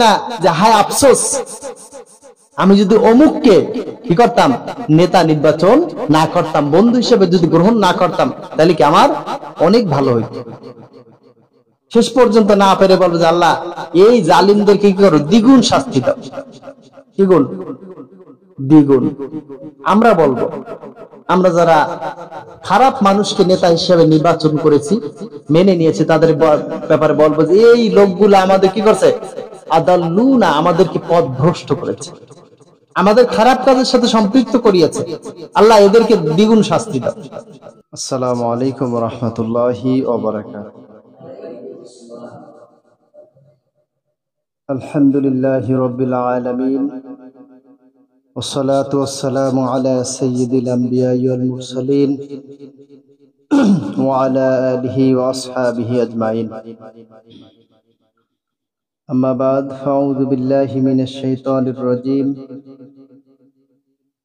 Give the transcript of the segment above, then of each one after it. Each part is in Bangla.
না যে হায় আফসোস, আমি যদি অমুককে কি করতাম, নেতা নির্বাচন না করতাম, বন্ধু হিসেবে যদি গ্রহণ না করতাম, তাহলে কি আমার অনেক ভালো হইতো। শেষ পর্যন্ত না পেরে বলবো যে আল্লাহ এই জালিমদেরকে কি করো, দ্বিগুণ শাস্তি দাও। দ্বিগুণ দ্বিগুণ। আমরা বলবো, আমরা যারা খারাপ মানুষকে নেতা হিসেবে নির্বাচন করেছি, মেনে নিয়েছি, তাদের ব্যাপারে বলবো যে এই লোকগুলো আমাদের কি করছে, আদাল্লুনা, আমাদেরকে পথ ভ্রষ্ট করেছে, আমাদের খারাপ কাজের সাথে সম্পৃক্ত করিয়েছে। আল্লাহ এদেরকে দ্বিগুণ শাস্তি দাও। আসসালামু আলাইকুম ওয়া রাহমাতুল্লাহি ওয়া বারাকাতুহু। আলহামদুলিল্লাহি রাব্বিল আলামিন ওয়াস সালাতু ওয়াস সালামু আলা সাইয়্যিদিল আমবিয়াই ওয়াল মুরসালিন ওয়া আলা আলিহি ওয়া আসহাবিহি আজমাইন। আম্মা বাদ, ফাউযু বিল্লাহি মিনাশ শাইতানির রাজীম।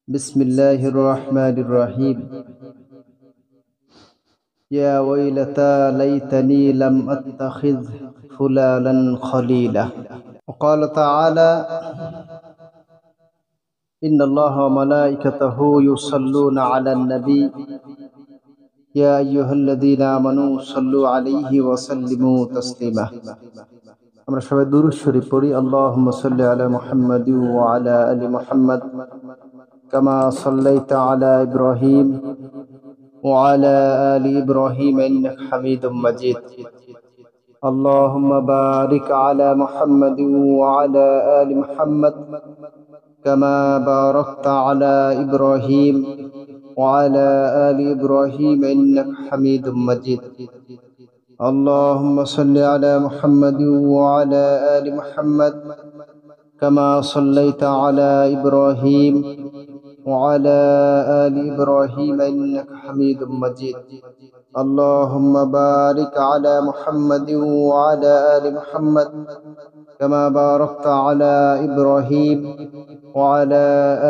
বিসমিল্লাহির রাহমানির রাহিম। ইয়া ওয়াইলাতা লাইতানি লাম আত্তাখিয ফুলানান খলিলা। وقال تعالى إن الله وملائكته يصلون على النبي يا أيها الذين آمنوا صلوا عليه وسلموا تسليما। আমরা সবাই দুরূদ শরীফ পড়ি। আল্লাহুম্মা সাল্লি আলা মুহাম্মাদ ওয়া আলা আলি মুহাম্মাদ কামা সাল্লাইতা আলা ইব্রাহিম ওয়া আলা আলি ইব্রাহিম ইন্নাকা হামিদুম মাজিদ। اللهم بارك على محمد وعلى آل محمد كما باركت على إبراهيم وعلى آل إبراهيم إنك حميد مجيد. اللهم صل على محمد وعلى آل محمد كما صليت على إبراهيم وعلى آل إبراهيم إنك حميد مجيد. اللهم بارك على محمد وعلى آل محمد كما باركت على إبراهيم وعلى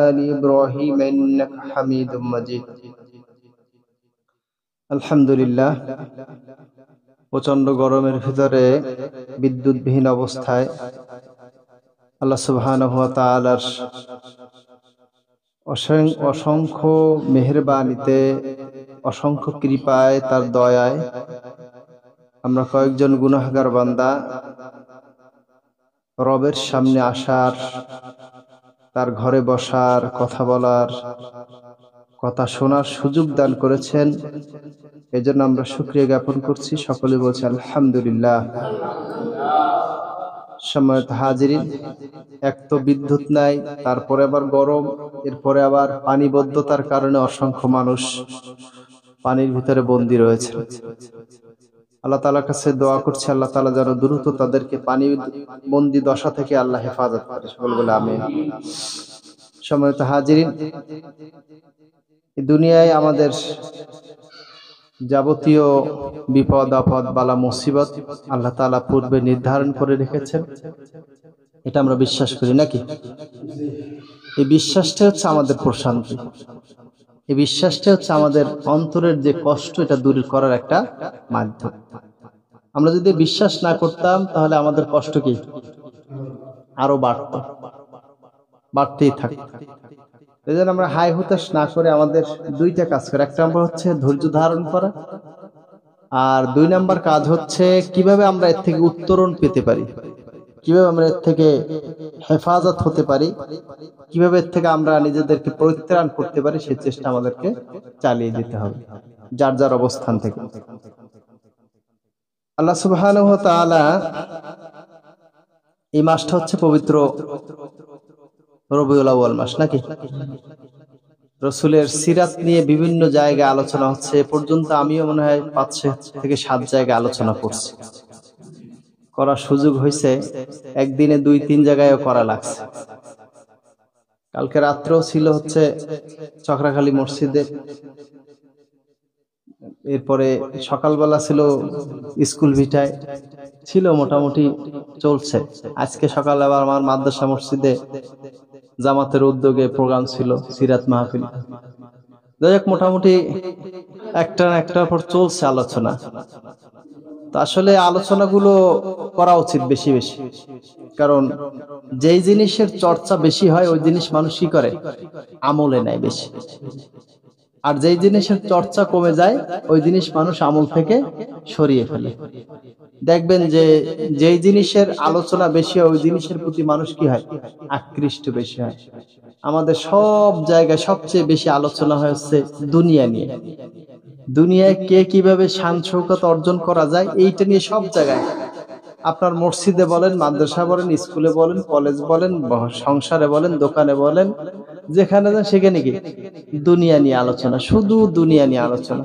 آل إبراهيم إنك حميد مجيد. আলহামদুলিল্লাহ, প্রচন্ড গরমের ভিতরে বিদ্যুৎবিহীন অবস্থায় আল্লাহ সুবহানাহু ওয়া তাআলার অসংখ্য মেহেরবানিতে, অসংখ্য কৃপায়, তার দয়ায় আমরা কয়েকজন গুনাহগার বান্দা রবের সামনে আসার, তার ঘরে বসার, কথা বলার, কথা শোনার সুযোগ দান করেছেন। এজন্য আমরা শুকরিয়া জ্ঞাপন করছি। সকলে বলছি আলহামদুলিল্লাহ। সম্মানিত হাজিরিন, এক তো বিদ্যুৎ নাই, তারপরে আবার গরম, এরপরে আবার পানিবদ্ধতার কারণে অসংখ্য মানুষ পানির ভিতরে বন্দী রয়েছে। আল্লাহ তাআলার কাছে দোয়া করছি, আল্লাহ তাআলা যেন দ্রুত তাদেরকে পানি বন্দী দশা থেকে আল্লাহ হেফাজত করে। সকল বলে আমিন। সম্মানিত হাজিরিন, এই দুনিয়ায় আমাদের যাবতীয় বিপদ আপদ, বালা মুসিবত আল্লাহ তাআলা পূর্বে নির্ধারণ করে রেখেছেন, এটা আমরা বিশ্বাস করি নাকি? এই বিশ্বাসটা হচ্ছে আমাদের প্রশান্তি, এই বিশ্বাসটা হচ্ছে আমাদের অন্তরের যে কষ্ট, এটা দূর করার একটা মাধ্যম। আমরা যদি বিশ্বাস না করতাম তাহলে আমাদের কষ্ট কি আরো বাড়তেই থাকতো। এই জন্য আমরা হাই হুতাশ না করে আমাদের দুইটা কাজ করে, এক নম্বর হচ্ছে ধৈর্য ধারণ করা, আর দুই নম্বর কাজ হচ্ছে কিভাবে আমরা এর থেকে উত্তরণ পেতে পারি, কিভাবে আমরা এর থেকে হেফাজত হতে পারি, কিভাবে এর থেকে আমরা নিজেদেরকে পরিত্রাণ করতে পারি, সেই চেষ্টা আমাদেরকে চালিয়ে যেতে হবে যার যার অবস্থান থেকে। আল্লাহ সুবহানাহু ওয়া তাআলা এই মাসটা হচ্ছে পবিত্র রবিউল আউয়াল মাস নাকি? রাসূলের সিরাত নিয়ে বিভিন্ন জায়গায় আলোচনা হচ্ছে। এ পর্যন্ত আমিও মনে হয় 5 থেকে 7 জায়গায় আলোচনা করছি, করার সুযোগ হয়েছে। একদিনে 2-3 জায়গায়ও করা লাগছে। কালকে রাত্রেও ছিল হচ্ছে চক্রাখালী মসজিদে, এরপরে সকালবেলা ছিল স্কুল ভিটায়, ছিল মোটামুটি চলছে। আজকে সকালে আবার আমার মাদ্রাসা মসজিদে জামাতের উদ্যোগে প্রোগ্রাম ছিল, সিরাত মাহফিল। যাই হোক, মোটামুটি একটার পর চলছে আলোচনা। তো আসলে আলোচনাগুলো করা উচিত বেশি বেশি, কারণ যেই জিনিসের চর্চা বেশি হয় ওই জিনিস মানুষ কি করে, আমলে নেয় বেশি। আর যেই জিনিসের চর্চা কমে যায় ওই জিনিস মানুষ আমল থেকে সরিয়ে ফেলে। দেখবেন যে যেই জিনিসের আলোচনা বেশি হয় ওই জিনিসের প্রতি মানুষ কি হয়, আকৃষ্ট বেশি হয়। আমাদের সব জায়গায় সবচেয়ে বেশি আলোচনা হচ্ছে দুনিয়া নিয়ে। দুনিয়ায় কে কিভাবে শান শৌকত অর্জন করা যায় এইটা নিয়ে সব জায়গায়, আপনার মসজিদে বলেন, মাদ্রাসা বলেন, স্কুলে বলেন, কলেজ বলেন, সংসারে বলেন, দোকানে বলেন, যেখানে যান সেখানে কি দুনিয়া নিয়ে আলোচনা, শুধু দুনিয়া নিয়ে আলোচনা।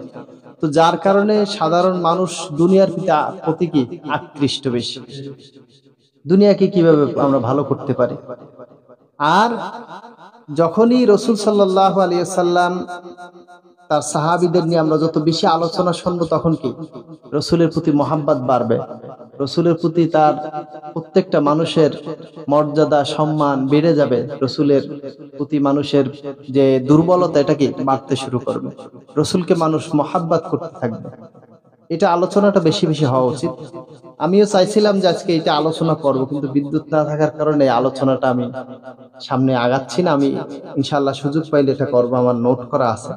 তো যার কারণে সাধারণ মানুষ দুনিয়ার প্রতি কি আকৃষ্ট বেশি, দুনিয়াকে কিভাবে আমরা ভালো করতে পারি। আর যখনই রাসূল সাল্লাল্লাহু আলাইহি ওয়াসাল্লাম তার সাহাবীদের নিয়ে আমরা যত বেশি আলোচনা শুনবো তখন কি রাসূলের প্রতি মহাব্বত বাড়বে, রাসূলের প্রতি তার প্রত্যেকটা মানুষের মর্যাদা সম্মান বেড়ে যাবে, রাসূলের প্রতি মানুষের যে দুর্বলতা এটা কি বাড়তে শুরু করবে, রাসূলকে মানুষ মহাব্বত করতে থাকবে। এটা আলোচনাটা বেশি বেশি হওয়া উচিত। আমিও চাইছিলাম যে আজকে এটা আলোচনা করব, কিন্তু বিদ্যুৎ না থাকার কারণে আলোচনাটা আমি সামনে আগাচ্ছি না। আমি ইনশাআল্লাহ সুযোগ পাইলে এটা করব, আমার নোট করা আছে,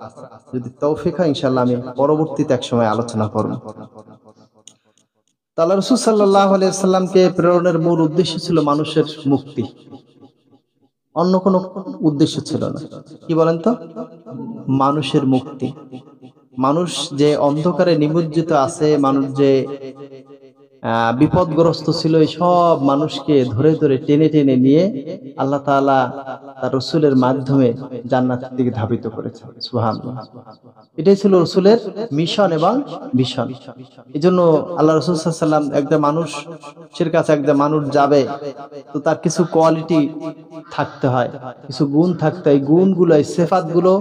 যদি তৌফিক হয় ইনশাআল্লাহ আমি পরবর্তীতে এক সময় আলোচনা করব। আল্লাহ রাসূল সাল্লাল্লাহু আলাইহি ওয়াসাল্লামকে প্রেরণের মূল উদ্দেশ্য ছিল মানুষের মুক্তি, অন্য কোনো উদ্দেশ্য ছিল না। কি বলেন তো? মানুষের মুক্তি। মানুষ যে অন্ধকারে নিমজ্জিত আছে, মানুষ যে বিপদগ্রস্ত ছিল, এই সব মানুষকে ধরে ধরে টেনে টেনে নিয়ে আল্লাহ তাআলা তার রাসূলের মাধ্যমে জান্নাতের দিকে ধাবিত করেছেন। সুবহানাল্লাহ। এটাই ছিল রাসূলের মিশন এবং ভিশন। এজন্য আল্লাহ রাসূল সাল্লাল্লাহু আলাইহি ওয়াসাল্লাম একটা মানুষের কাছে একটা মানুষ যাবে, তো তার কিছু কোয়ালিটি থাকতে হয়, কিছু গুণ থাকতে হয়। গুণগুলো, এই সিফাতগুলো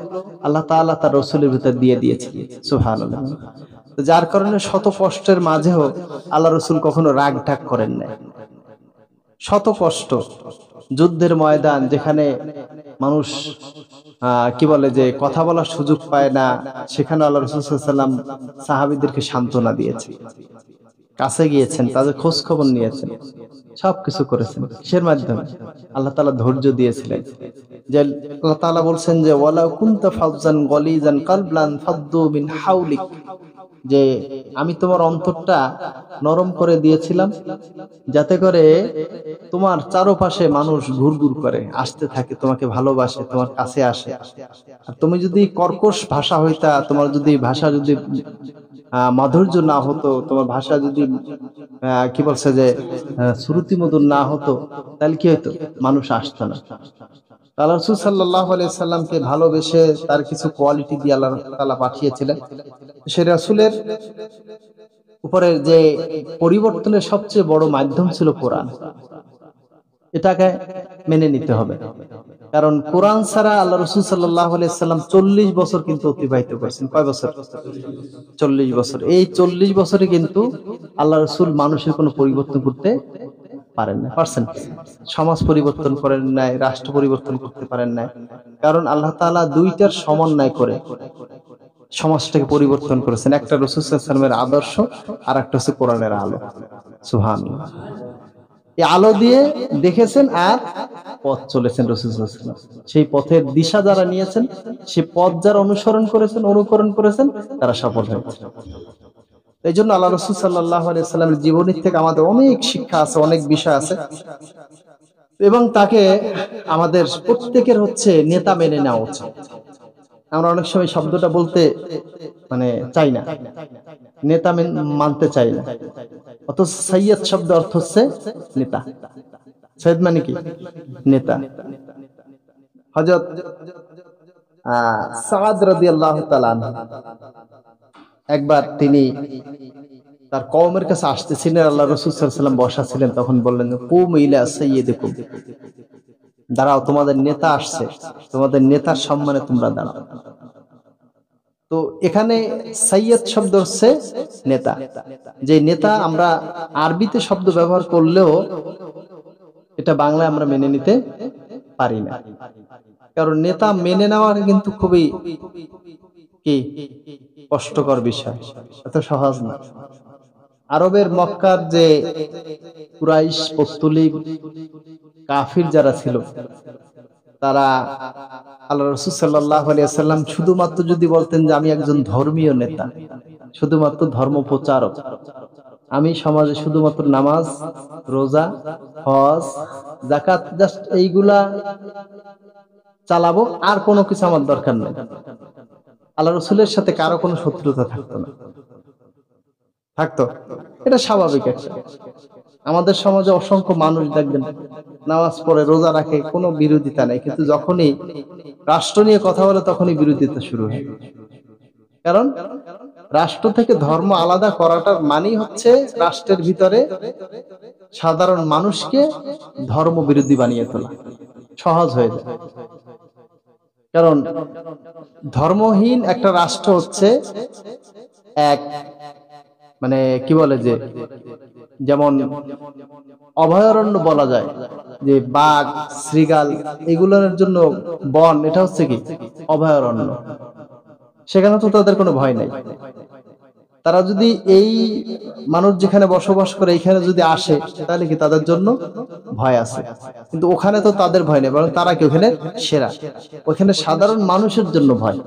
আল্লাহ তাআলা তার রাসূলের ভিতর দিয়ে দিয়েছেন। সুবহানাল্লাহ। যার কারণে শত কষ্টের মাঝেও আল্লাহ রাসূল কখনো রাগ ঢাক করেন নাই। শত কষ্ট, যুদ্ধের ময়দান যেখানে মানুষ কি বলে যে কথা বলার সুযোগ পায় না, সেখানে আল্লাহ রাসূল সাল্লাল্লাহু আলাইহি ওয়াসাল্লাম সাহাবীদেরকে সান্ত্বনা দিয়েছেন, কাছে গিয়েছেন, তাদের খোঁজ খবর নিয়েছেন, সবকিছু করেছেন। কিসের মাধ্যমে? আল্লাহ তাআলা ধৈর্য দিয়েছিলেন। যে আল্লাহ তাআলা বলছেন যে ওয়ালা কুনতা ফাজ্জান গলিজান কালবান ফাদ্দু মিন হাওলিক, যে আমি তোমার অন্তরটা নরম করে দিয়েছিলাম যাতে করে তোমার চারপাশে মানুষ ঘুরঘুর করে আসতে থাকে, তোমাকে ভালোবাসে, তোমার কাছে আসে। আর তুমি যদি কর্কশ ভাষা হইতা, তোমার যদি ভাষা যদি মাধুর্য না হতো, তোমার ভাষা যদি কি বলছে যে শ্রুতি মধুর না হতো, তাহলে কি হইতো? মানুষ আসতো না। আল্লাহ রাসূল সাল্লাল্লাহু আলাইহি সাল্লামকে ভালোবেসে তার কিছু কোয়ালিটি দিয়ে আল্লাহ তাআলা পাঠিয়েছিলেন। সেই রাসূলের উপরে যে পরিবর্তনের সবচেয়ে বড় মাধ্যম ছিল কোরআন। এটাকে মেনে নিতে হবে, কারণ কোরআন ছাড়া আল্লাহ রাসূল সাল্লাল্লাহু আলাইহি সাল্লাম 40 বছর কিন্তু অতিবাহিত করেছেন। কয় বছর? 40 বছর। এই 40 বছরে কিন্তু আল্লাহ রাসূল মানুষের কোনো পরিবর্তন করতে পারেন না, পারছেন? সমাজ পরিবর্তন করেন নাই, রাষ্ট্র পরিবর্তন করতে পারেন নাই, কারণ আল্লাহ তাআলা দুইটার সমন্বয় করে সমাজটাকে পরিবর্তন করেছেন। একটা রাসূল সাল্লাল্লাহু আলাইহি ওয়াসাল্লামের আদর্শ, আর একটা হচ্ছে কোরআনের আলো। সুবহানাল্লাহ। এই আলো দিয়ে দেখেছেন আর পথ চলেছেন রাসূল সাল্লাল্লাহু আলাইহি ওয়াসাল্লাম। সেই পথের দিশা যারা নিয়েছেন, সেই পথ যারা অনুসরণ করেছেন, তারা সফল হয়েছে। এই জন্য আল্লাহ রাসূল সাল্লাল্লাহু আলাইহি ওয়াসাল্লামের জীবনী থেকে আমাদের অনেক শিক্ষা আছে, অনেক বিষয় আছে, এবং তাকে আমাদের প্রত্যেকের হচ্ছে নেতা মেনে নেওয়া উচিত। আমরা অনেক সময় শব্দটা বলতে চাই না, নেতা মানতে চাই না, অথচ সাইয়্যিদ শব্দ অর্থ হচ্ছে নেতা। সাইয়্যিদ মানে কি? নেতা। হযরত সাদ রাদিয়াল্লাহু তাআলা একবার তিনি তার কওমের কাছে আসতেছিলেন, আল্লাহ রাসূল সাল্লাল্লাহু আলাইহি ওয়াসাল্লাম বসা ছিলেন, তখন বললেন কুম ইলা সাইয়্যিদিকুম, দাঁড়াও, তোমাদের নেতা আসছে, তোমাদের নেতার সম্মানে তোমরা দাঁড়াও। তো এখানে সাইয়্যিদ শব্দ হচ্ছে নেতা। যে নেতা আমরা আরবিতে শব্দ ব্যবহার করলেও এটা বাংলায় আমরা মেনে নিতে পারি না, কারণ নেতা মেনে নেওয়া কিন্তু খুবই কি কষ্টকর বিষয়, এত সহজ না। আরবের মক্কার যে কুরাইশ, পৌত্তলিক, কাফির যারা ছিল, তারা আল্লাহ রাসূল সাল্লাল্লাহু আলাইহি ওয়াসাল্লাম শুধুমাত্র যদি বলতেন যে আমি একজন ধর্মীয় নেতা, শুধুমাত্র ধর্ম প্রচারক, আমি সমাজে শুধুমাত্র নামাজ, রোজা, হজ, যাকাত জাস্ট এইগুলা চালাবো, আর কোনো কিছু আমার দরকার নেই, আল্লাহ রাসূলের সাথে কারো কোনো শত্রুতা থাকতো না, থাকতো। এটা স্বাভাবিক একটা। আমাদের সমাজে অসংখ্য মানুষ দেখবেন নামাজ পড়ে, রোজা রাখে, কোনো বিরোধিতা নেই, কিন্তু যখনই রাষ্ট্র নিয়ে কথা বলে তখনই বিরোধিতা শুরু হয়। কারণ রাষ্ট্র থেকে ধর্ম আলাদা করাটার মানেই হচ্ছে রাষ্ট্রের ভিতরে সাধারণ মানুষকে ধর্ম বিরোধী বানিয়ে তোলা, সহজ হয়ে যায়। কারণ ধর্মহীন একটা রাষ্ট্র হচ্ছে এক, মানে কি বলে, যে যেমন অভয়ারণ্য বলা যায়, যে বাঘ, শৃগাল এগুলোর জন্য বন, এটা হচ্ছে কি অভয়ারণ্য। সেখানে তো তাদের কোনো ভয় নাই। তারা যদি এই মানুষ যেখানে বসবাস করে এইখানে যদি আসে, তাহলে কি তাদের জন্য ভয় আছে, কিন্তু ওখানে তো তাদের ভয় নেই, বরং তারা কি ওখানে সেরা, ওখানে সাধারণ মানুষের জন্য ভয়।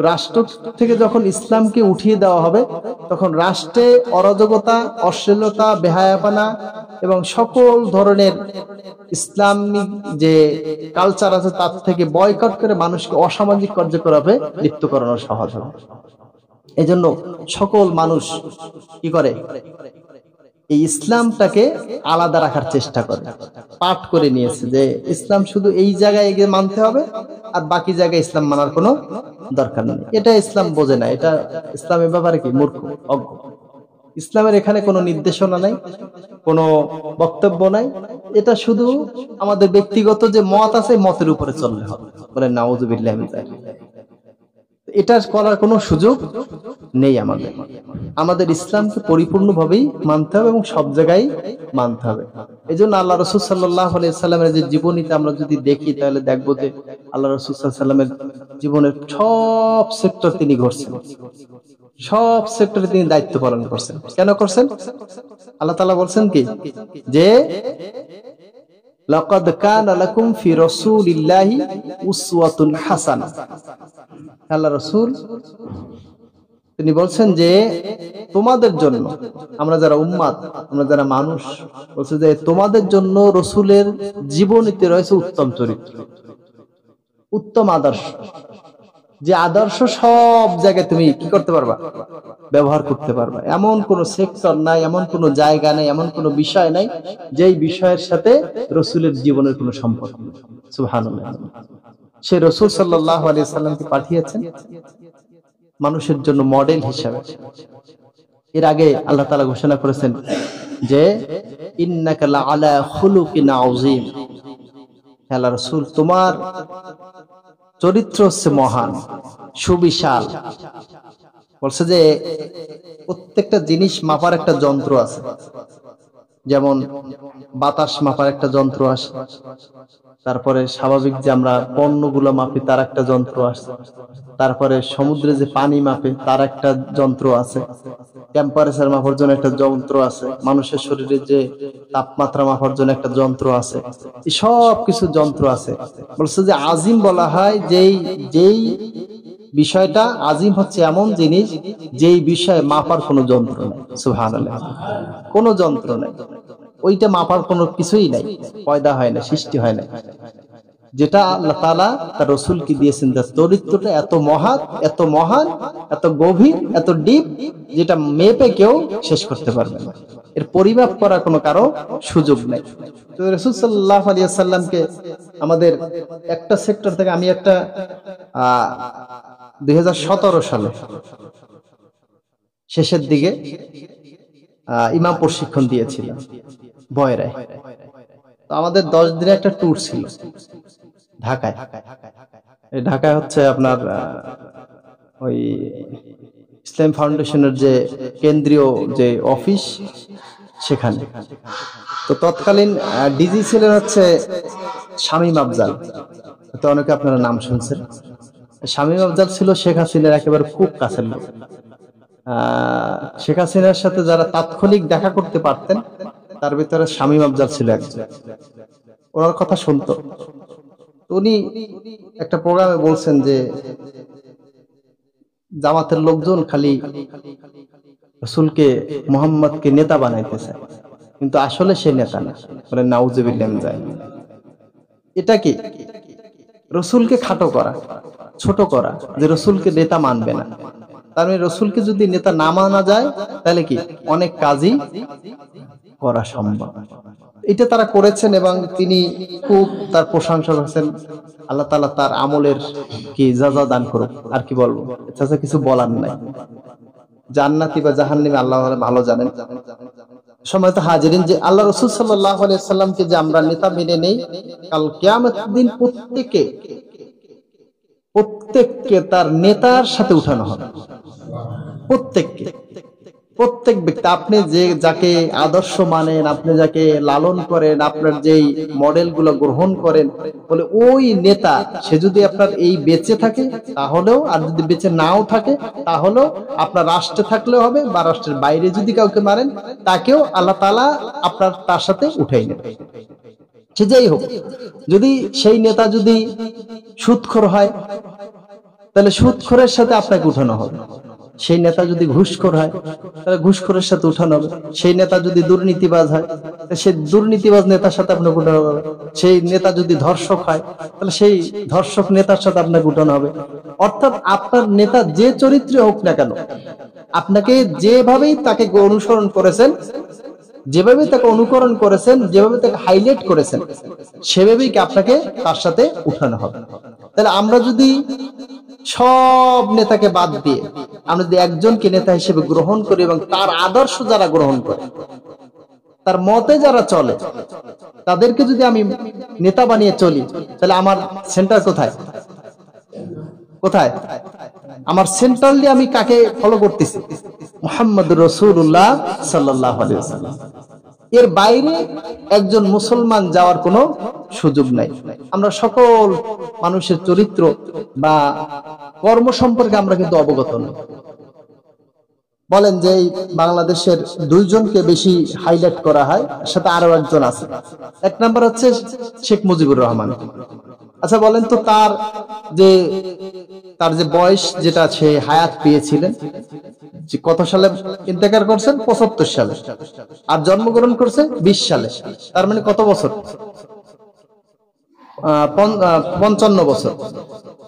রাষ্ট্র থেকে যখন ইসলামকে উঠিয়ে দেওয়া হবে, তখন রাষ্ট্রে অরাজকতা, অশ্লীলতা, বেহায়াপনা এবং সকল ধরনের ইসলামিক যে কালচার আছে তার থেকে বয়কট করে মানুষকে অসামাজিক কার্যকলাপে লিপ্ত করানো সহজ হবে। এই জন্য সকল মানুষ কি করে, এই ইসলামটাকে আলাদা রাখার চেষ্টা করে, পাঠ করে নিয়েছে যে ইসলাম শুধু এই জায়গায় গিয়ে মানতে হবে, আর বাকি জায়গায় ইসলাম মানার কোনো দরকার নেই। এটা ইসলাম বোঝে না, এটা ইসলামের ব্যাপারে কি মূর্খ, অজ্ঞ। ইসলামের এখানে কোনো নির্দেশনা নাই, কোনো বক্তব্য নাই, এটা শুধু আমাদের ব্যক্তিগত যে মত আছে, মতের উপরে চললে হবে। বলেন নাউযুবিল্লাহি মিন যালিক। এটা করার কোনো সুযোগ নেই আমাদের। আমাদের ইসলামকে পরিপূর্ণভাবেই মানতে হবে এবং সব জায়গায় মানতে হবে। এই জন্য আল্লাহ রাসূল সাল্লাল্লাহু আলাইহি সাল্লামের যে জীবনীতে আমরা যদি দেখি, তাহলে দেখবো যে আল্লাহ রাসূল সাল্লাল্লাহু আলাইহি সাল্লামের জীবনের সব সেক্টর তিনি ঘুরছেন, সব সেক্টরে তিনি দায়িত্ব পালন করছেন। কেন করছেন? আল্লাহ তাআলা বলছেন কি, যে লাকাদ কানা লাকুম ফি রাসূলিল্লাহি উসওয়াতুন হাসানাহ। আল্লাহ রাসূল তিনি বলছেন যে তোমাদের জন্য, আমরা যারা উম্মাত, আমরা যারা মানুষ, বলছে যে তোমাদের জন্য রাসূলের জীবনীতে রয়েছে উত্তম চরিত্র, উত্তম আদর্শ, যে আদর্শ সব জায়গায় তুমি কি করতে পারবা, ব্যবহার করতে পারবা। এমন কোন সেক্টর নাই, এমন কোন জায়গা নাই, এমন কোন বিষয় নাই যেই বিষয়ের সাথে রাসূলের জীবনের কোনো সম্পর্ক নেই। সুবহানাল্লাহ। সে রাসূল সাল্লাল্লাহু আলাইহি সাল্লামকে পাঠিয়েছেন মানুষের জন্য মডেল হিসেবে। এর আগে আল্লাহ তাআলা ঘোষণা করেছেন যে ইন্নাকা লাআলা খুলুকিন আযীম। আল্লাহ রাসূল তোমার চরিত্র হচ্ছে মহান, সুবিশাল। বলছে যে প্রত্যেকটা জিনিস মাপার একটা যন্ত্র আছে, যেমন বাতাস মাপার একটা যন্ত্র আছে, তারপরে স্বাভাবিক যে আমরা পণ্যগুলো মাপি তার একটা যন্ত্র আছে, তারপরে সমুদ্রে যে পানি মাপে তার একটা যন্ত্র আছে, টেম্পারেচার মাপার জন্য একটা যন্ত্র আছে, মানুষের শরীরে যে তাপমাত্রা মাপার জন্য একটা যন্ত্র আছে, এই সব কিছু যন্ত্র আছে। বলছে যে আজিম বলা হয় যেই বিষয়টা, আজিম হচ্ছে এমন জিনিস যেই বিষয়ে মাপার কোনো যন্ত্র নেই। সুবহানাল্লাহ। কোনো যন্ত্র নেই, ওইটা মাপার কোনো কিছুই নাই, পয়দা হয় না, সৃষ্টি হয় না। যেটা আল্লাহ তাআলা তার রাসূলকে দিয়েছেন, যার চরিত্রটা এত মহৎ, এত মহান, এত গভীর, এত ডিপ, যেটা মেপে কেউ শেষ করতে পারবে না, এর পরিমাপ করার কোনো কারো সুযোগ নেই। তো রাসূল সাল্লাল্লাহু আলাইহি ওয়াসাল্লামকে আমাদের একটা সেক্টর থেকে, আমি একটা 2017 সালে শেষের দিকে ইমাম প্রশিক্ষণ দিয়েছিলাম বয়রায়। তো আমাদের 10 দিনের একটা ট্যুর ছিল ঢাকায়। ঢাকায় হচ্ছে আপনার ওই ইসলাম ফাউন্ডেশনের যে কেন্দ্রীয় যে অফিস, সেখানে। তো তৎকালীন ডিজি ছিলেন হচ্ছে শামীম আফজাল, তো অনেকে আপনারা নাম শুনছেন। শামীম আফজাল ছিল শেখ হাসিনার একেবারে খুব কাছের লোক। শেখ হাসিনার সাথে যারা তাৎক্ষণিক দেখা করতে পারতেন তার ভিতরে শামীম আফজাল ছিল একজন। ওনার কথা শুনতো। উনি একটা প্রোগ্রামে বলছেন যে জামাতের লোকজন খালি রাসূলকে মুহাম্মদকে নেতা বানাইতে চায়, কিন্তু আসলে সে নেতা না। বলে নাউজুবিল্লাহ যায়। এটা কি? রাসূলকে খাটো করা, ছোট করা, যে রাসূলকে নেতা মানবে না। তার মানে রাসূলকে যদি নেতা না মানা যায় তাহলে কি অনেক কাজই করা সম্ভব। এটা তারা করেছেন এবং তিনি খুব তার প্রশংসা করেছেন। আল্লাহ তাআলা তার আমলের কি জাযা দান করুক। আর কি বলবো, এছাড়া কিছু বলার নাই। জান্নাতি বা জাহান্নামী আল্লাহ ভালো জানেন। সময়ত হাজিরিন, যে আল্লাহ রাসূল সাল্লাল্লাহু আলাইহি ওয়াসাল্লামকে যে আমরা নেতা মেনে নেই, কাল কিয়ামতের দিন প্রত্যেককে তার নেতার সাথে উঠানো হবে। প্রত্যেক ব্যক্তি, আপনি যে যাকে আদর্শ মানেন, আপনি যাকে লালন করেন, আপনার যেই মডেল গুলো গ্রহণ করেন, বলে ওই নেতা সে যদি আপনার এই বেঁচে থাকে তাহলেও, আর যদি বেঁচে নাও থাকে তাহলেও, আপনার রাষ্ট্রে থাকলেও হবে বা রাষ্ট্রের বাইরে যদি কাউকে মারেন তাকেও আল্লাহ তাআলা আপনার তার সাথে উঠাই নেবে। সে যাই হোক, যদি সেই নেতা যদি সুদখোর হয় তাহলে সুদখোরের সাথে আপনাকে উঠানো হবে। সেই নেতা যদি ঘুষখোর হয় তাহলে ঘুষখোরের সাথে উঠানো হবে। সেই নেতা যদি দুর্নীতিবাজ হয় সেই দুর্নীতিবাজ নেতার সাথে আপনাকে উঠানো হবে। সেই নেতা যদি ধর্ষক হয় তাহলে সেই ধর্ষক নেতার সাথে আপনাকে উঠানো হবে। অর্থাৎ আপনার নেতা যে চরিত্রে হোক না কেন, আপনাকে যেভাবেই তাকে অনুসরণ করেছেন, যেভাবে তাকে অনুকরণ করেছেন, যেভাবে তাকে হাইলাইট করেছেন, সেভাবেই কি আপনাকে তার সাথে উঠানো হবে। তাহলে আমরা যদি সব নেতাকে বাদ দিয়ে আমরা যদি একজনকে নেতা হিসেবে গ্রহণ করি এবং তার আদর্শ যারা গ্রহণ করে, তার মতে যারা চলে, তাদেরকে যদি আমি নেতা বানিয়ে চলি, তাহলে আমার সেন্টার কোথায়? আমার সেন্ট্রালি আমি কাকে ফলো করতেছি? মুহাম্মদুর রাসূলুল্লাহ সাল্লাল্লাহু আলাইহি ওয়াসাল্লাম। এর বাইরে একজন মুসলমান যাওয়ার কোনো সুযোগ নাই। আমরা সকল মানুষের চরিত্র বা কর্ম সম্পর্কে আমরা কিন্তু অবগত নই। বলেন যে বাংলাদেশের দুইজনকে বেশি হাইলাইট করা হয়, সাথে আরো একজন আছে। এক নাম্বার হচ্ছে শেখ মুজিবুর রহমান। আচ্ছা বলেন তো, তার যে বয়স যেটা সে হায়াত পেয়েছিলেন, যে কত সালে ইন্তেকাল করছেন? ৭৫ সালে। আর জন্মগ্রহণ করছে ২০ সালে। তার মানে কত বছর? ৫৫ বছর।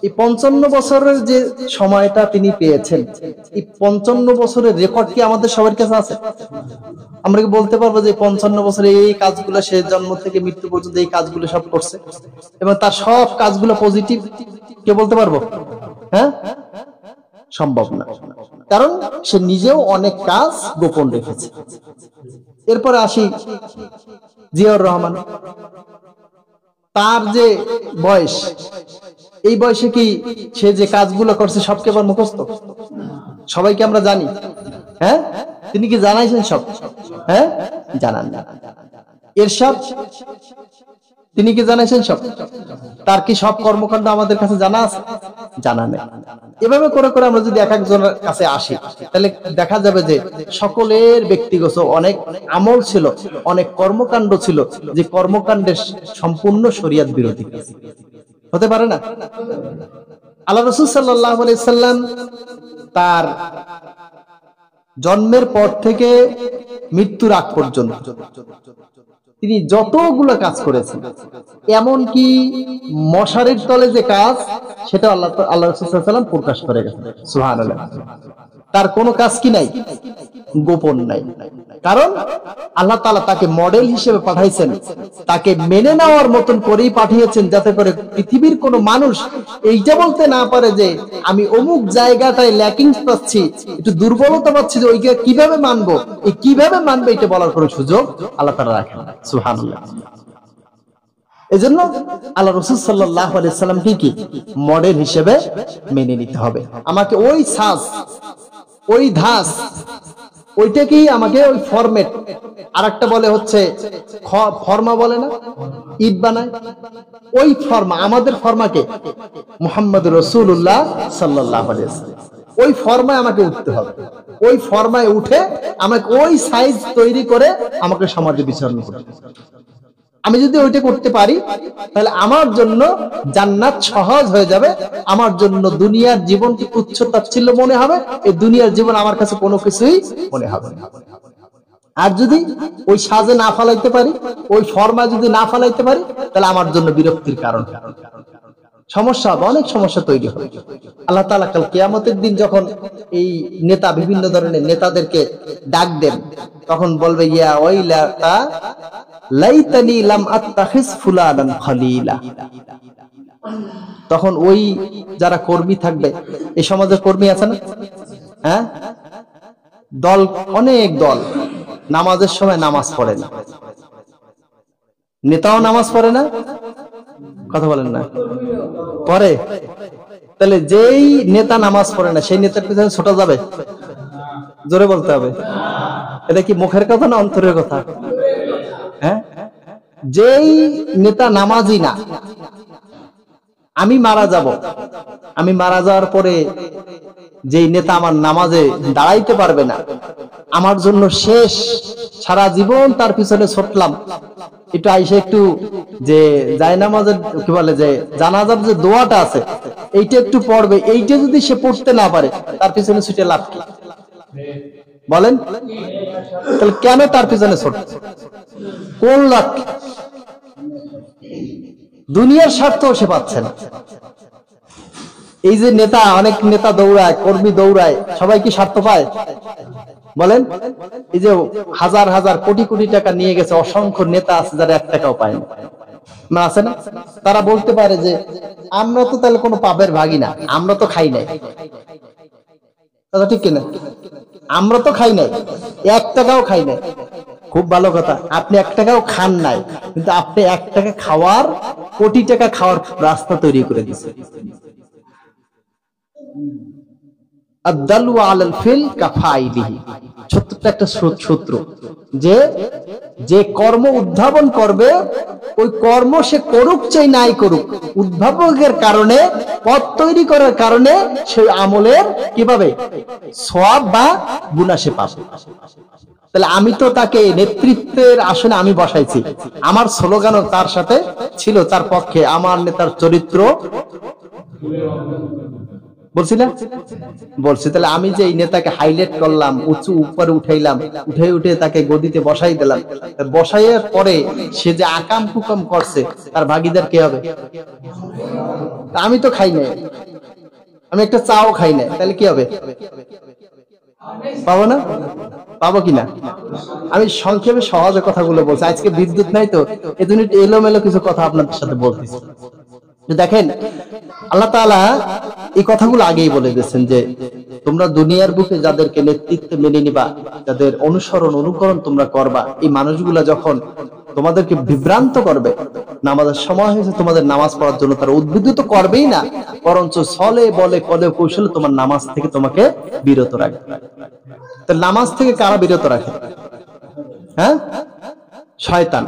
এই ৫৫ বছরের যে সময়টা তিনি পেয়েছেন, এই ৫৫ বছরের রেকর্ড কি আমাদের সবার কাছে আছে? আমরা কি বলতে পারবো যে ৫৫ বছরে এই কাজগুলো, সে জন্ম থেকে মৃত্যু পর্যন্ত এই কাজগুলো সব করছে এবং তার সব কাজগুলো পজিটিভ? কে বলতে পারবো? হ্যাঁ, সম্ভব না। কারণ সে নিজেও অনেক কাজ গোপন রেখেছে। এরপরে আসি জিয়াউর রহমান। তার যে বয়স, এই বয়সে কি সে যে কাজগুলো করছে সবকে আবার মুখস্থ? সবাইকে আমরা জানি? হ্যাঁ, তিনি কি জানাইছেন সব? হ্যাঁ, জানান না। এরশাদ, তিনি কি জানাইছেন সব? তার কি সব কর্মকাণ্ড আমাদের কাছে জানা আছে? জানা নেই। এভাবে করে করে আমরা যদি এক একজনের কাছে আসি, তাহলে দেখা যাবে যে সকলের ব্যক্তিগত অনেক আমল ছিল, অনেক কর্মকাণ্ড ছিল, যে কর্মকাণ্ডের সম্পূর্ণ শরীয়ত বিরোধী। হতে পারে না? আল্লাহ রাসূল সাল্লাল্লাহু আলাইহি সাল্লাম তার জন্মের পর থেকে মৃত্যুর আগ পর্যন্ত তিনি যতগুলো কাজ করেছেন, এমনকি মশারির তলে যে কাজ, সেটা আল্লাহ রাসূল সাল্লাল্লাহু আলাইহি ওয়াসাল্লাম প্রকাশ করে গেছেন। সুবহানাল্লাহ। তার কোনো কাজ কি নাই? গোপন নাই। কারণ আল্লাহ তাআলা তাকে মডেল হিসেবে পাঠাইছেন, তাকে মেনে নেওয়ার মতন করেই পাঠিয়েছেন, যাতে করে পৃথিবীর কোনো মানুষ এইটা বলতে না পারে যে আমি অমুক জায়গাটায় ল্যাকিংস পাচ্ছি, একটু দুর্বলতা পাচ্ছি, যে ওইটা কিভাবে মানবো, এই কিভাবে মানবে, এটা বলার কোনো সুযোগ আল্লাহ তাআলা রাখেন। সুবহানাল্লাহ। এজন্য আল্লাহ রাসূল সাল্লাল্লাহু আলাইহি ওয়াসাল্লাম কি মডেল হিসেবে মেনে নিতে হবে। আমাকে ওই সাজ, ওই ধাস, ওইটাকেই আমাকে ওই ফরম্যাট, আরেকটা বলে হচ্ছে ফর্মা, বলে না ঈদ বানায়, ওই ফর্মা, আমাদের ফর্মাকে মুহাম্মদুর রাসূলুল্লাহ সাল্লাল্লাহু আলাইহি ওয়াসাল্লাম। ওই ফর্মায় আমাকে উঠতে হবে, ওই ফর্মায় উঠে আমাকে ওই সাইজ তৈরি করে আমাকে সমাজে বিচরণ করতে হবে। আমি যদি ওইটা করতে পারি তাহলে আমার জন্য জান্নাত সহজ হয়ে যাবে, আমার জন্য দুনিয়ার জীবনকে তুচ্ছ তাচ্ছিল্য মনে হবে, এই দুনিয়ার জীবন আমার কাছে কোনো কিছুই মনে হবে না। আর যদি ওই সাজে না ফালাইতে পারি, ওই ফর্মা যদি না ফালাইতে পারি, তাহলে আমার জন্য বিরক্তির কারণ, সমস্যা হবে, অনেক সমস্যা তৈরি হবে। আল্লাহ তাআলা কাল কিয়ামতের দিন যখন এই নেতা, বিভিন্ন ধরনের নেতাদেরকে ডাক দেন, তখন বলবে ইয়া ওয়াইলাতা লাইতানি লাম আত্তাখিজ ফুলানান খলিলা। তখন ওই যারা কর্মী থাকবে, এই সমাজের কর্মী আছে না, হ্যাঁ, দল, অনেক দল নামাজের সময় নামাজ পড়ে না, নেতাও নামাজ পড়ে না, কথা বলেন না, পড়ে। তাহলে যেই নেতা নামাজ পড়ে না, সেই নেতার পিছনে ছোটা যাবে? জোরে বলতে হবে। এটা কি মুখের কথা না অন্তরের কথা? হ্যাঁ, যেই নেতা নামাজি না, আমি মারা যাব, আমি মারা যাওয়ার পরে যেই নেতা আমার নামাজে দাঁড়াইতে পারবে না, আমার জন্য শেষ, সারা জীবন তার পিছনে ছুটলাম, একটু আইসে একটু যে জায়নামাজের কি বলে যে জানাজার যে দোয়াটা আছে এইটা একটু পড়বে, এইটা যদি সে পড়তে না পারে, তার পিছনে ছুটে লাভ কি বলেন? তাহলে কেন তার পিছনে ছুটছে? কোন লাভ? দুনিয়ার স্বার্থ সে পাচ্ছে না। এই যে নেতা, অনেক নেতা দৌড়ায়, কর্মী দৌড়ায়, সবাই কি স্বার্থ পায় বলেন? এই যে হাজার হাজার কোটি কোটি টাকা নিয়ে গেছে, অসংখ্য নেতা আছে যারা 1 টাকাও পায় না, আছে না? তারা বলতে পারে যে আমরা তো তাহলে কোনো পাপের ভাগী না, আমরা তো খাই নাই, কথা ঠিক কিনা? আমরা তো খাই নাই, 1 টাকাও খাই নাই। খুব ভালো কথা, আপনি 1 টাকাও খান নাই, কিন্তু আপনি 1 টাকা খাওয়ার, কোটি টাকা খাওয়ার রাস্তা তৈরি করে দিয়েছে। আদ-দালু আলাল ফিল কাফাইলিহি, ছোট্ট একটা সূত্র, যে যে কর্ম উদ্ভাবন করবে, ওই কর্ম সে করুক চাই নাই করুক, উদ্ভাবকের কারণে, পথ তৈরি করার কারণে সেই আমলের কিভাবে সওয়াব বা গুনাহ সে পাবে। তাহলে আমি তো তাকে নেতৃত্বের আসনে আমি বসাইছি, আমার স্লোগানও তার সাথে ছিল, তার পক্ষে, আমার নেতার চরিত্র বলছি না, বলছি। তাহলে আমি যে এই নেতাকে হাইলাইট করলাম, উঁচু উপরে উঠাইলাম, উঠে তাকে গদিতে বসাই দিলাম, বসাইয়ের পরে সে যে আকাম কুকাম করছে, তার ভাগীদার কে হবে? আমি তো খাই নাই, আমি একটা চাও খাই নাই, তাহলে কি হবে? পাবো না? পাবো কিনা? আমি সংক্ষেপে সহজে কথাগুলো বলছি, আজকে বিদ্যুৎ নাই তো এজন্য এলোমেলো কিছু কথা আপনাদের সাথে বলতেছি। দেখেন, আল্লাহ তাআলা এই কথাগুলো আগেই বলে দিয়েছেন যে তোমরা দুনিয়ার বুকে যাদেরকে নেতৃত্বে মেনে নিবা, যাদের অনুসরণ অনুকরণ তোমরা করবা, এই মানুষগুলা যখন তোমাদেরকে বিভ্রান্ত করবে, নামাজের সময় হয়েছে তোমাদের নামাজ পড়ার জন্য, তারা উদ্বুদ্ধ করবেই না, বরঞ্চ ছলে বলে কলে কৌশলে তোমার নামাজ থেকে তোমাকে বিরত রাখবে। তো নামাজ থেকে কারা বিরত রাখে? হ্যাঁ, শয়তান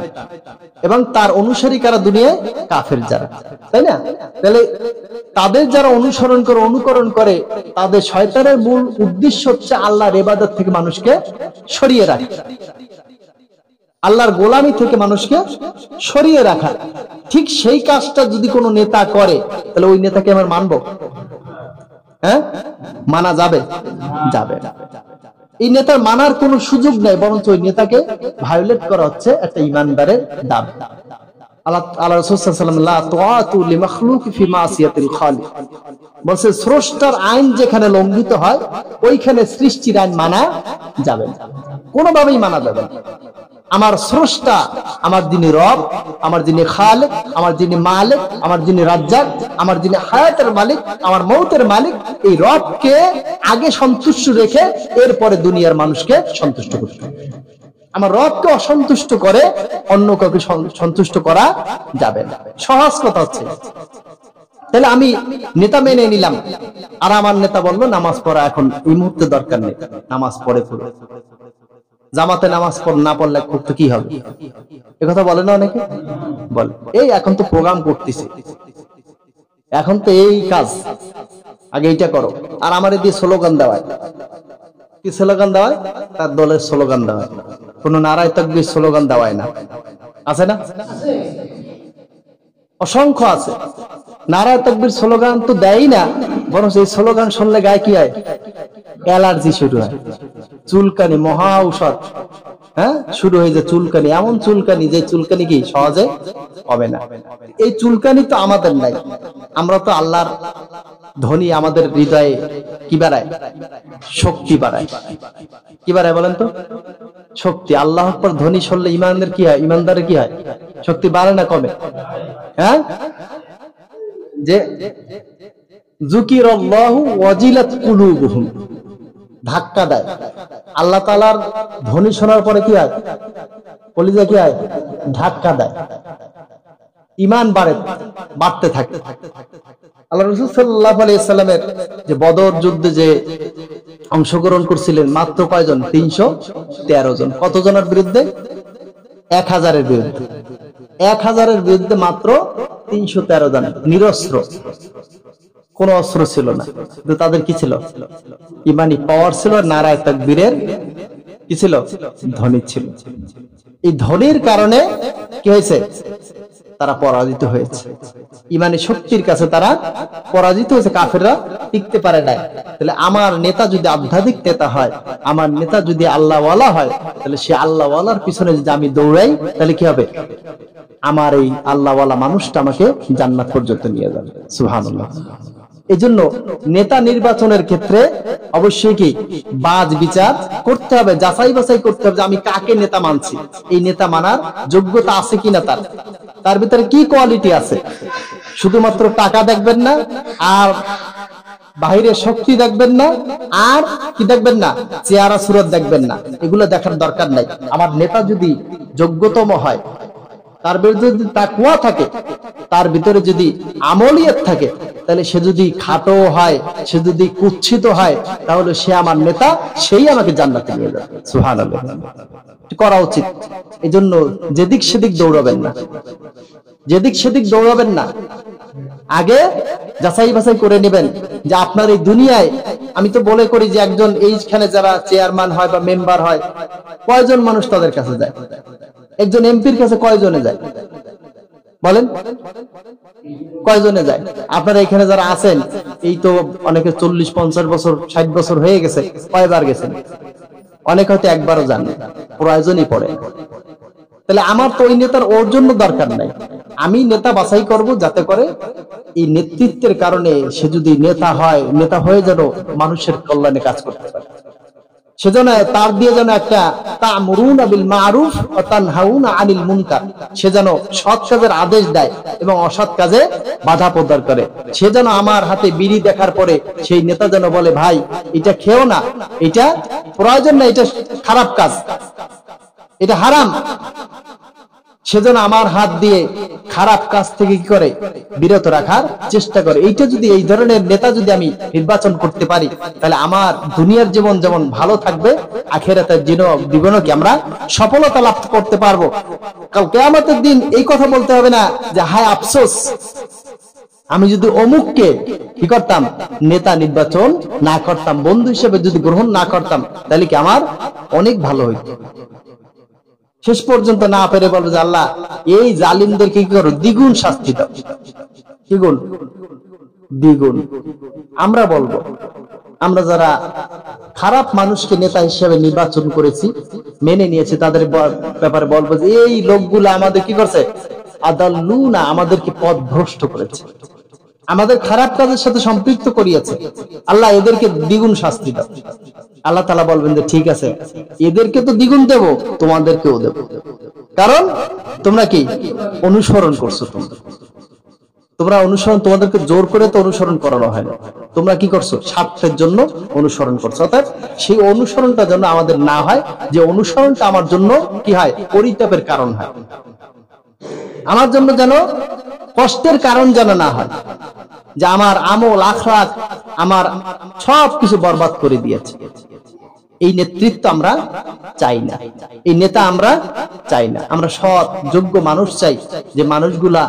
এবং তার অনুসারী কারা? দুনিয়ায় কাফের যারা, তাই না? তাহলে তাদের যারা অনুসরণ করে, অনুকরণ করে, তাদের শয়তানের মূল উদ্দেশ্য হচ্ছে আল্লাহর ইবাদত থেকে মানুষকে সরিয়ে রাখা, আল্লাহর গোলামি থেকে মানুষকে সরিয়ে রাখা। ঠিক সেই কাজটা যদি কোনো নেতা করে, তাহলে ওই নেতাকে আমরা মানবো? হ্যাঁ, মানা যাবে? যাবে না। এই নেতার মানার কোনো সুযোগ নেই, বরঞ্চ ওই নেতাকে ভায়োলেট করা হচ্ছে একটা ইমানদারের দাবি। আল্লাহ রাসূল সাল্লাল্লাহু আলাইহি ওয়াসাল্লাম, লা তুআতু লিমাখলুক ফি মাসিয়াতিল খালিক, বলছে স্রষ্টার আইন যেখানে লঙ্ঘিত হয়, ওইখানে সৃষ্টির আইন মানা যাবে না, কোনোভাবেই মানা যাবে না। আমার স্রষ্টা, আমার যিনি রব, আমার যিনি খালিক, আমার যিনি মালিক, আমার যিনি রাজ্জাক, আমার যিনি হায়াতের মালিক, আমার মৌতের মালিক, এই রবকে আগে সন্তুষ্ট রেখে এরপরে দুনিয়ার মানুষকে সন্তুষ্ট করতে হবে। আমার রবকে অসন্তুষ্ট করে অন্য কাউকে সন্তুষ্ট করা যাবে না। সহজ কথা হচ্ছে, তাহলে আমি নেতা মেনে নিলাম, আর আমার নেতা বললো নামাজ পড়া এখন এই মুহূর্তে দরকার নেই, নামাজ পড়ে পড়ে, জামাতে নামাজ না পড়লে খুব তো কি হবে? একথা বলে না অনেকে, বলে এই এখন তো প্রোগ্রাম করতেছে, এখন তো এই কাজ, আগে এইটা করো। আর আমার দিয়ে স্লোগান দেওয়ায়, কি স্লোগান দেওয়ায়? তার দলের স্লোগান দেওয়ায়, কোন নারায় তাকবীর স্লোগান দেওয়ায় না। আছে না? অসংখ্য আছে। নারায় তাকবীর স্লোগান তো দেয়ই না, বরং এই স্লোগান শুনলে গায়ে কি হয়? অ্যালার্জি শুরু হয়, চুলকানি, মহা ঔষধ। হ্যাঁ, শুরু হয়ে যায় চুলকানি, এমন চুলকানি যে চুলকানি কি সহজে হবে না। এই চুলকানি তো আমাদের নাই, আমরা তো আল্লাহর ধনী, আমাদের হৃদয়ে কি বাড়ায়? শক্তি বাড়ায়। কি বাড়ায় বলেন তো? শক্তি। আল্লাহর পর ধনী শুনলে ইমানদার কি হয়? ইমানদারের কি হয়? শক্তি বাড়ে না কমে? হ্যাঁ, যে যুকিরাল্লাহু ওয়াজিলাত কুলুবুহুম, ধাক্কা দেয়। আল্লাহ তাআলার ধ্বনি শোনার পরে কি হয়? কলিজা কি হয়? ধাক্কা দেয়, ঈমান বাড়তে থাকে। আল্লাহ রাসূল সাল্লাল্লাহু আলাইহি ওয়াসাল্লামের যে বদর যুদ্ধে যে অংশগ্রহণ করছিলেন মাত্র কয়জন? 313 জন। কতজনের বিরুদ্ধে? 1000-এর বিরুদ্ধে। 1000-এর বিরুদ্ধে মাত্র 313 জন নিরস্ত্র, কোন অস্ত্র ছিল না, কিন্তু তাদের কি ছিল? ইমানি পাওয়ার ছিল, নারায়ে তাকবীরের কি ছিল? ধ্বনি ছিল। এই ধ্বনির কারণে কি হয়েছে? তারা পরাজিত হয়েছে। ইমানি শক্তির কাছে তারা পরাজিত হয়েছে, কাফেররা টিকতে পারে নাই। তাহলে আমার নেতা যদি আধ্যাত্মিক নেতা হয়, আমার নেতা যদি আল্লাহওয়ালা হয়, তাহলে সে আল্লাহওয়ালার পিছনে যদি আমি দৌড়াই, তাহলে কি হবে? আমার এই আল্লাহওয়ালা মানুষটা আমাকে জান্নাত পর্যন্ত নিয়ে যাবে। সুবহানাল্লাহ। এই জন্য নেতা নির্বাচনের ক্ষেত্রে অবশ্যই কি বাজ বিচার করতে হবে, যাচাই বাছাই করতে হবে যে আমি কাকে নেতা মানছি, এই নেতা মানার যোগ্যতা আছে কিনা, তার ভিতরে কি কোয়ালিটি আছে। শুধুমাত্র টাকা দেখবেন না, আর বাহিরের শক্তি দেখবেন না, আর কি দেখবেন না? চেহারা সুরত দেখবেন না, এগুলো দেখার দরকার নাই। আমার নেতা যদি যোগ্যতম হয়, তার ভিতরে যদি তাকওয়া থাকে, তার ভিতরে যদি আমলিয়ত থাকে, তাহলে সে যদি খাটো হয়, সে যদি কুৎসিত হয়, তাহলে সে আমার নেতা, সেই আমাকে জান্নাতে নিয়ে যাবে। সুবহানাল্লাহ। করা উচিত। এই জন্য যেদিক সেদিক দৌড়াবেন না, যেদিক সেদিক দৌড়াবেন না। আগে যাচাই বাছাই করে নেবেন যে আপনার এই দুনিয়ায়, আমি তো বলে করি যে একজন এইখানে যারা চেয়ারম্যান হয় বা মেম্বার হয়, কয়জন মানুষ তাদের কাছে যায়? একজন এমপির কাছে কয়জনে যায় বলেন? কয়জনে যায়? আপনারা এখানে যারা আছেন, এই তো অনেকে 40-50 বছর 60 বছর হয়ে গেছে, কয়বার গেছেন? অনেক হয়তো একবারও যান, প্রয়োজনই পড়ে। তাহলে আমার তো ওই নেতার ওর জন্য দরকার নাই। আমি নেতা বাছাই করব যাতে করে এই নেতৃত্বের কারণে সে যদি নেতা হয়, নেতা হয়ে যেন মানুষের কল্যাণে কাজ করতে পারে। সেজন্য তার দিয়ে যেন একটা তা'মুরুনা বিল মা'রুফ ওয়া তানহাউনা আনিল মুনকার, সে যেন সৎ কাজের আদেশ দেয় এবং অসৎ কাজে বাধা প্রদান করে। সে যেন আমার হাতে বিড়ি দেখার পরে সেই নেতা যেন বলে, ভাই এটা খেও না, এটা প্রয়োজন না, এটা খারাপ কাজ, এটা হারাম। সেজন্য আমার হাত দিয়ে খারাপ কাজ থেকে কি করে? বিরত রাখার চেষ্টা করে। এইটা যদি, এই ধরনের নেতা যদি আমি নির্বাচন করতে পারি, তাহলে আমার দুনিয়ার জীবন যেমন ভালো থাকবে, আখিরাতের জীবনও কি আমরা সফলতা লাভ করতে পারবো। কাল কিয়ামতের দিন এই কথা বলতে হবে না যে হায় আফসোস, আমি যদি অমুককে কি করতাম? নেতা নির্বাচন না করতাম, বন্ধু হিসেবে যদি গ্রহণ না করতাম, তাহলে কি আমার অনেক ভালো হইতো। শেষ পর্যন্ত না পেরে বলবো যে আল্লাহ এই জালিমদেরকে কি করো? দ্বিগুণ শাস্তি দাও। কি গুণ? দ্বিগুণ। আমরা বলবো, আমরা যারা খারাপ মানুষকে নেতা হিসেবে নির্বাচন করেছি, মেনে নিয়েছি, তাদের ব্যাপারে বলবো যে এই লোকগুলো আমাদের কি করছে? আদাল্লুনা, আমাদেরকে পথভ্রষ্ট করেছে, আমাদের খারাপ কাজের সাথে সম্পৃক্ত করিয়েছে। আল্লাহ এদেরকে দ্বিগুণ শাস্তি দাও। আল্লাহ তাআলা বলবেন যে ঠিক আছে, এদেরকে তো দ্বিগুণ দেব, তোমাদেরকেও দেব। কারণ তোমরা কি অনুসরণ করছো? তোমরা অনুসরণ, তোমাদেরকে জোর করে তো অনুসরণ করানো হয় না, তোমরা কি করছো? স্বার্থের জন্য অনুসরণ করছো। অর্থাৎ সেই অনুসরণটা যেন আমাদের না হয়, যে অনুসরণটা আমার জন্য কি হয়? পরিতাপের কারণ হয়, আমার জন্য যেন কষ্টের কারণ যেন না হয়, যে আমার আমল আখলাক আমার সবকিছু বরবাদ করে দিয়েছে। এই নেতৃত্ব আমরা চাই না, এই নেতা আমরা চাই না। আমরা সৎ যোগ্য মানুষ চাই, যে মানুষগুলা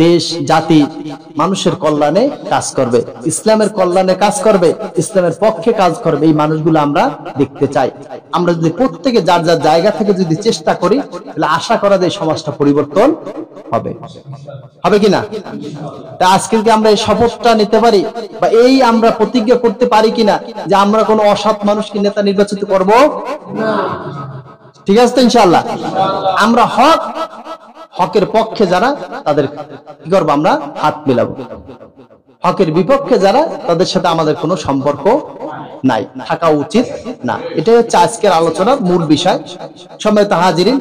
দেশ জাতি মানুষের কল্যাণে কাজ করবে, ইসলামের কল্যাণে কাজ করবে, ইসলামের পক্ষে কাজ করবে। এই মানুষগুলো আমরা দেখতে চাই। আমরা যদি প্রত্যেকে যার যার জায়গা থেকে যদি চেষ্টা করি, তাহলে আশা করা যায় সমাজটা পরিবর্তন হবে, হবে কিনা? তা আজকে কি আমরা এই শপথটা নিতে পারি, বা এই আমরা প্রতিজ্ঞা করতে পারি কিনা যে আমরা কোনো অসৎ মানুষকে নেতা নির্বাচিত করব না? ঠিক আছে তো ইনশাআল্লাহ? আমরা হকের পক্ষে যারা, তাদের কি করবো? আমরা হাত মিলাবো। হকের বিপক্ষে যারা, তাদের সাথে আমাদের কোনো সম্পর্ক নাই, থাকা উচিত না। এটাই হচ্ছে আজকের আলোচনার মূল বিষয়। সম্মানিত হাজিরিন,